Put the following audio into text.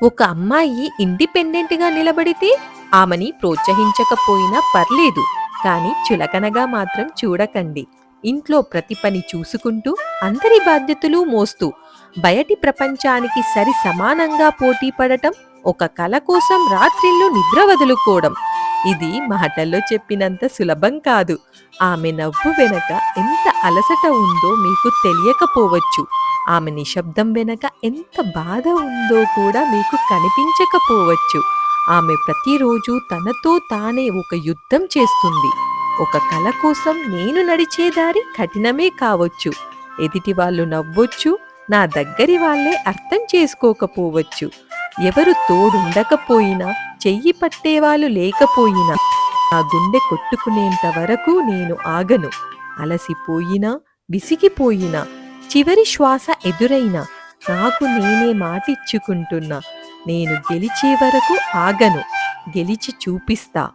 ఒక అమ్మాయి ఇండిపెండెంట్‌గా నిలబడితే ఆమెని ప్రోత్సహించకపోయినా పర్లేదు. కానీ చులకనగా మాత్రం చూడకండి. ఇంట్లో ప్రతి పని చూసుకుంటూ, అందరి బాధ్యతలు మోస్తూ, బయటి ప్రపంచానికి సరి సమానంగా పోటీ పడటం, ఒక కల కోసం రాత్రిళ్ళు నిద్ర వదులుకోవడం. ఇది మాటల్లో చెప్పినంత సులభం కాదు. ఆమె నవ్వు వెనక ఎంత అలసట ఉందో మీకు తెలియకపోవచ్చు. ఆమె నిశ్శబ్దం వెనక ఎంత బాధ ఉందో కూడా మీకు కనిపించకపోవచ్చు. ఆమె ప్రతిరోజు తనతో తానే ఒక యుద్ధం చేస్తుంది. ఒక కల కోసం నేను నడిచే దారి కఠినమే కావచ్చు. ఎదుటి వాళ్ళు నవ్వొచ్చు, నా దగ్గరి వాళ్ళే అర్థం చేసుకోకపోవచ్చు. ఎవరు తోడుండకపోయినా, చెయ్యి పట్టేవాళ్ళు లేకపోయినా, నా గుండె కొట్టుకునేంత వరకు నేను ఆగను. అలసిపోయినా, విసిగిపోయినా, చివరి శ్వాస ఎదురైనా నాకు నేనే మాటిచ్చుకుంటున్నా. నేను గెలిచే వరకు ఆగను. గెలిచి చూపిస్తా.